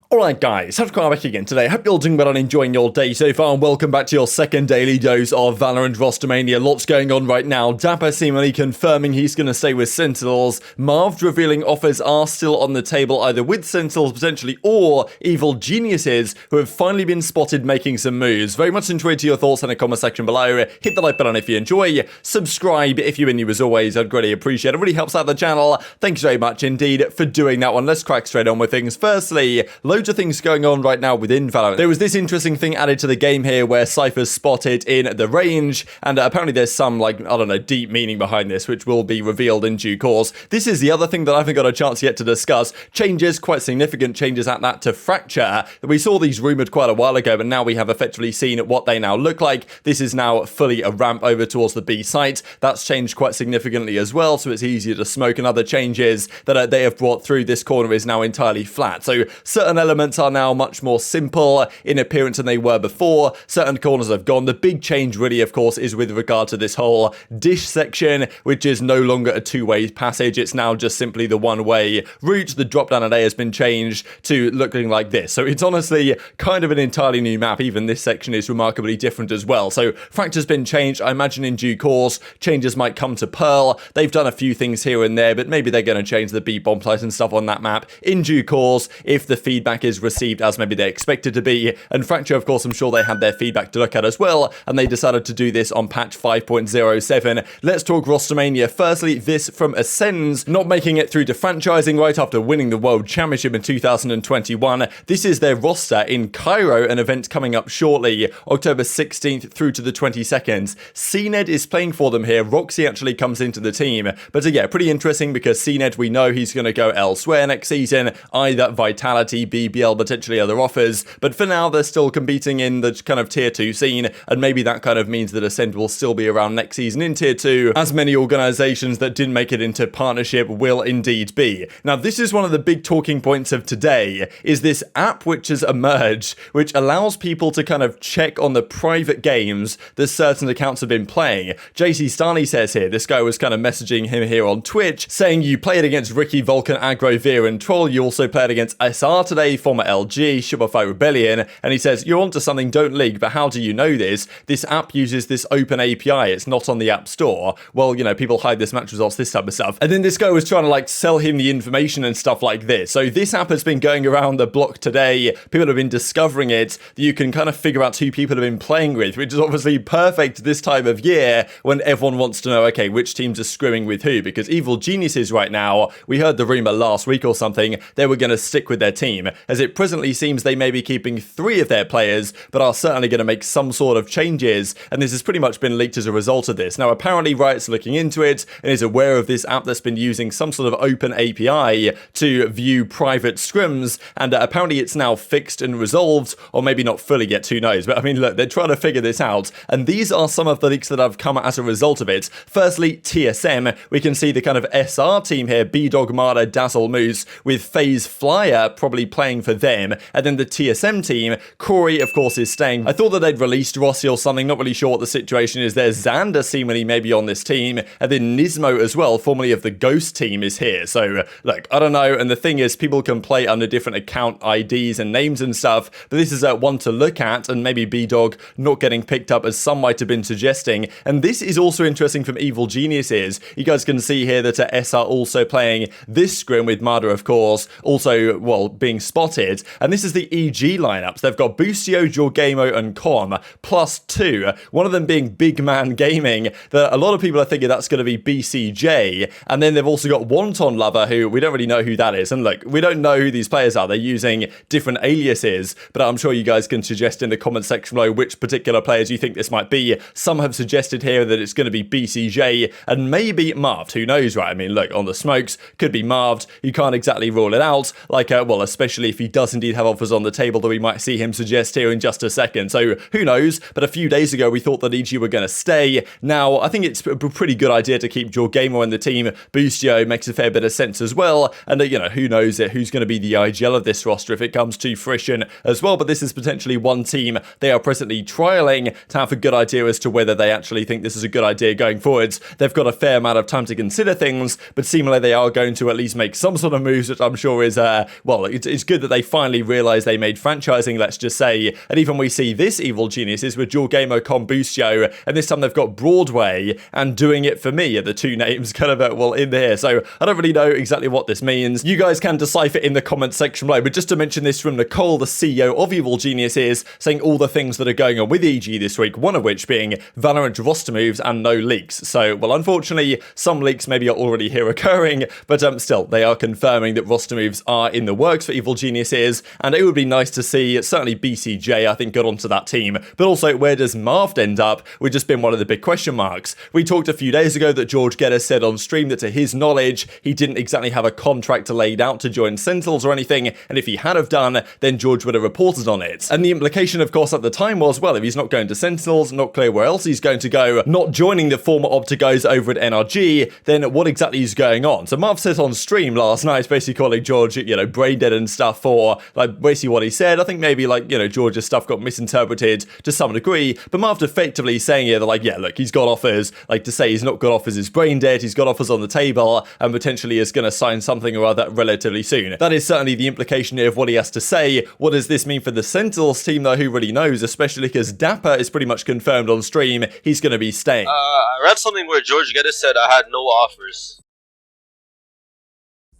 Alright guys, TacticalRab back again today. Hope you're all doing well and enjoying your day so far, and welcome back to your second daily dose of VALORANT rostermania. Lots going on right now. Dapr seemingly confirming he's going to stay with Sentinels. Marved revealing offers are still on the table, either with Sentinels potentially or evil geniuses who have finally been spotted making some moves. Very much enjoyed to your thoughts in the comment section below. Hit the like button if you enjoy. Subscribe if you're new as always. I'd greatly appreciate it. It really helps out the channel. Thank you very much indeed for doing that one. Let's crack straight on with things. Firstly, loads of things going on right now within VALORANT. There was this interesting thing added to the game here where Cypher's spotted in the range, and apparently there's some, like, I don't know, deep meaning behind this, which will be revealed in due course. This is the other thing that I haven't got a chance yet to discuss. Changes, quite significant changes at that to Fracture. We saw these rumoured quite a while ago, but now we have effectively seen what they now look like. This is now fully a ramp over towards the B site. That's changed quite significantly as well, so it's easier to smoke, and other changes that they have brought through. This corner is now entirely flat, so certain elements are now much more simple in appearance than they were before. Certain corners have gone. The big change really, of course, is with regard to this whole dish section, which is no longer a two-way passage. It's now just simply the one-way route. The drop-down array has been changed to looking like this. So it's honestly kind of an entirely new map. Even this section is remarkably different as well. So Fracture's been changed. I imagine in due course, changes might come to Pearl. They've done a few things here and there, but maybe they're going to change the B bomb size and stuff on that map in due course if the feedback is received as maybe they expected to be. And Fracture, of course, I'm sure they had their feedback to look at as well, and they decided to do this on patch 5.07. Let's talk rostermania. Firstly, this from Ascends, not making it through to franchising right after winning the World Championship in 2021. This is their roster in Cairo, an event coming up shortly, October 16th through to the 22nd. cNed is playing for them here. Roxy actually comes into the team, but yeah, pretty interesting because cNed, we know he's going to go elsewhere next season, either Vitality, BBL, potentially other offers, but for now they're still competing in the kind of tier 2 scene, and maybe that kind of means that Ascend will still be around next season in tier 2, as many organizations that didn't make it into partnership will indeed be. Now, this is one of the big talking points of today, is this app which has emerged, which allows people to kind of check on the private games that certain accounts have been playing. JC Starney says here, this guy was kind of messaging him here on Twitch, saying you played against Ricky, Vulcan, Aggro, Veer, and Troll. You also played against SR today, former LG, Shopify Rebellion, and he says, you're onto something, don't leak, but how do you know this? This app uses this open API, it's not on the App Store. Well, you know, people hide this match results, this type of stuff. And then this guy was trying to like sell him the information and stuff like this. So this app has been going around the block today. People have been discovering it, that you can kind of figure out who people have been playing with, which is obviously perfect this time of year when everyone wants to know, okay, which teams are screwing with who, because evil geniuses right now, we heard the rumor last week or something, they were going to stick with their team. As it presently seems they may be keeping 3 of their players, but are certainly going to make some sort of changes, and this has pretty much been leaked as a result of this. Now, apparently Riot's looking into it and is aware of this app that's been using some sort of open API to view private scrims, and apparently it's now fixed and resolved, or maybe not fully yet, who knows, but I mean, look, they're trying to figure this out, and these are some of the leaks that have come as a result of it. Firstly, TSM, we can see the kind of SR team here, B-Dog, Marder, Dazzle, Moose, with FaZe Flyer probably playing for them, and then the TSM team, Corey, of course, is staying. I thought that they'd released Rossi or something, not really sure what the situation is there. Xander seemingly maybe on this team, and then Nismo as well, formerly of the Ghost team, is here. So, look, I don't know, and the thing is, people can play under different account IDs and names and stuff, but this is one to look at, and maybe B-Dog not getting picked up as some might have been suggesting. And this is also interesting from Evil Geniuses. You guys can see here that S are also playing this scrim with Marder, of course, also, well, being spotted, and this is the EG lineups. They've got Boostio, Jorgamo, and Com, +2, one of them being Big Man Gaming, that a lot of people are thinking that's going to be BcJ, and then they've also got Wonton Lover, who we don't really know who that is, and look, we don't know who these players are, they're using different aliases, but I'm sure you guys can suggest in the comment section below which particular players you think this might be. Some have suggested here that it's going to be BcJ, and maybe Marved, who knows, right? I mean, look, on the smokes, could be Marved, you can't exactly rule it out, like, well, especially if he does indeed have offers on the table that we might see him suggest here in just a second, so who knows, but a few days ago we thought that EG were going to stay. Now, I think it's a pretty good idea to keep Jorgamo in the team. Boostio makes a fair bit of sense as well, and you know, who knows who's going to be the IGL of this roster if it comes to fruition as well, but this is potentially one team they are presently trialling to have a good idea as to whether they actually think this is a good idea going forwards. They've got a fair amount of time to consider things, but seemingly they are going to at least make some sort of moves, which I'm sure is, well, it's good good that they finally realized they made franchising, let's just say. And even we see this Evil Geniuses with Dual Gamer Combustio, and this time they've got Broadway and Doing It For Me are the two names kind of, well, in there. So I don't really know exactly what this means. You guys can decipher in the comment section below, but just to mention this from Nicole, the CEO of Evil Geniuses, saying all the things that are going on with EG this week, one of which being Valorant roster moves and no leaks. So, well, unfortunately, some leaks maybe are already here occurring, but still, they are confirming that roster moves are in the works for Evil Geniuses, and it would be nice to see, certainly BcJ, I think, got onto that team, but also where does Marved end up, which has been one of the big question marks. We talked a few days ago that George Geddes said on stream that to his knowledge, he didn't exactly have a contract laid out to join Sentinels or anything, and if he had have done, then George would have reported on it. And the implication, of course, at the time was, well, if he's not going to Sentinels, not clear where else he's going to go, not joining the former OpTic guys over at NRG, then what exactly is going on? So Marv said on stream last night, basically calling George, brain dead and stuff for, like, basically what he said. I think maybe, like, George's stuff got misinterpreted to some degree, but Marv effectively saying here that, like, yeah, look, he's got offers, like, to say he's not got offers is brain dead, he's got offers on the table, and potentially is going to sign something or other relatively soon. That is certainly the implication here of what he has to say. What does this mean for the Sentinels team, though? Who really knows, especially because Dapr is pretty much confirmed on stream he's going to be staying. I read something where George Geddes said I had no offers.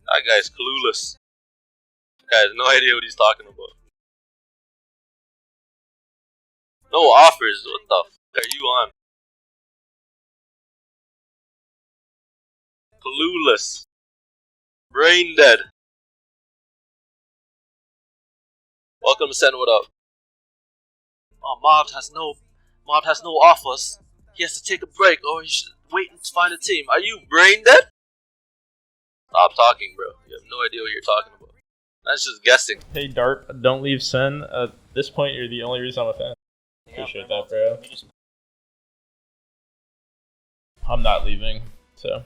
That guy's clueless. That guy has no idea what he's talking about. No offers? What the f*** are you on? Clueless. Brain dead. Welcome to Send What Up. Oh, Marved has no offers. He has to take a break or he should wait and find a team. Are you brain dead? Stop talking, bro. You have no idea what you're talking about. That's just guessing. Hey, Dart, don't leave Sen. At this point, you're the only reason I'm a fan. Appreciate that, bro. I'm not leaving, so...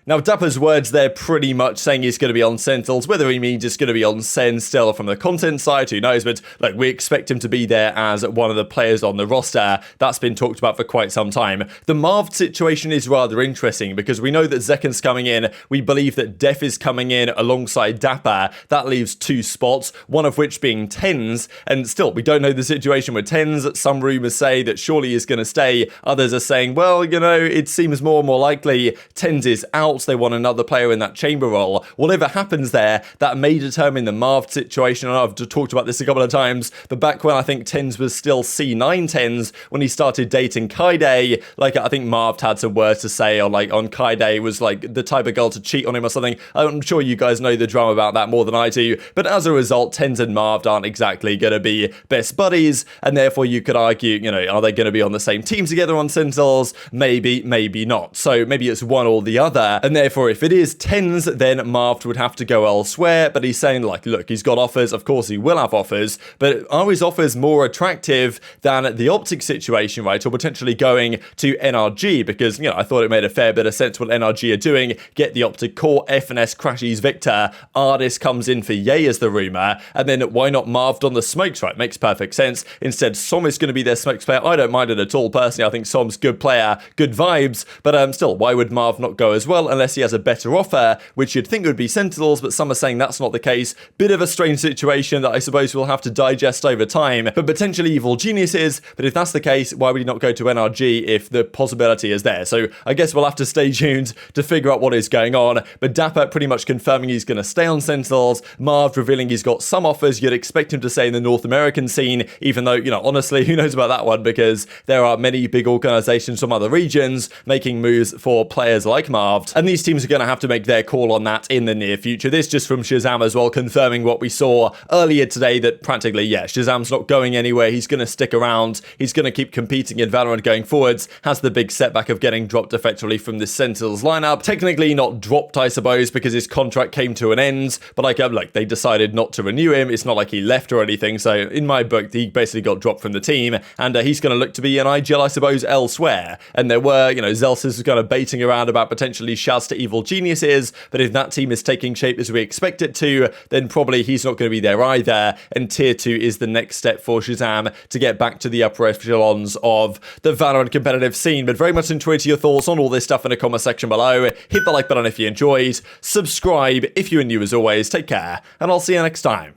Now, Dapr's words there pretty much saying he's going to be on Sentinels. Whether he means it's going to be on Sen still from the content side, who knows? But like, we expect him to be there as one of the players on the roster. That's been talked about for quite some time. The Marved situation is rather interesting because we know that Zekken's coming in. We believe that Dephh is coming in alongside Dapr. That leaves 2 spots, one of which being TenZ. And still, we don't know the situation with TenZ. Some rumors say that surely he's going to stay. Others are saying, well, it seems more and more likely TenZ is out. They want another player in that chamber role. Whatever happens there, that may determine the Marved situation. I know I've talked about this a couple of times, but back when I think TenZ was still C9 TenZ, when he started dating Kaide, like, I think Marved had some words to say on Kaide was like the type of girl to cheat on him or something. I'm sure you guys know the drama about that more than I do, but as a result, TenZ and Marved aren't exactly going to be best buddies, and therefore you could argue, are they going to be on the same team together on Sentinels? Maybe, maybe not. So maybe it's one or the other, and therefore if it is TenZ, then Marved would have to go elsewhere, but he's saying, like, look, he's got offers, of course he will have offers, but are his offers more attractive than the OpTic situation, right, or potentially going to NRG, because, I thought it made a fair bit of sense what NRG are doing, get the OpTic core, FNS crashes Victor, Ardis comes in for Ye as the rumour, and then why not Marved on the smokes, right, makes perfect sense. Instead, Som is going to be their smokes player. I don't mind it at all, personally. I think Som's good player, good vibes, but still, why would Marv not go as well, unless he has a better offer, which you'd think would be Sentinels, but some are saying that's not the case. Bit of a strange situation that I suppose we'll have to digest over time, but potentially Evil Geniuses. But if that's the case, why would he not go to NRG if the possibility is there? So I guess we'll have to stay tuned to figure out what is going on, but Dapr pretty much confirming he's going to stay on Sentinels, Marv revealing he's got some offers. You'd expect him to stay in the North American scene, even though, honestly, who knows about that one, because there are many big organizations from other regions making moves for players like Marved, and these teams are going to have to make their call on that in the near future. This just from ShahZaM as well, confirming what we saw earlier today, that practically, yeah, ShahZaM's not going anywhere. He's going to stick around. He's going to keep competing in Valorant going forwards. Has the big setback of getting dropped effectively from the Sentinels lineup. Technically not dropped, I suppose, because his contract came to an end, but like they decided not to renew him. It's not like he left or anything. So in my book, he basically got dropped from the team, and he's going to look to be an IGL, I suppose, elsewhere. And there were, Zels is kind of baiting around about potentially shouts to Evil Geniuses, but if that team is taking shape as we expect it to, then probably he's not going to be there either, and Tier 2 is the next step for ShahZaM to get back to the upper echelons of the Valorant competitive scene. But very much enjoyed your thoughts on all this stuff in the comment section below. Hit the like button if you enjoyed, subscribe if you are new as always, take care, and I'll see you next time.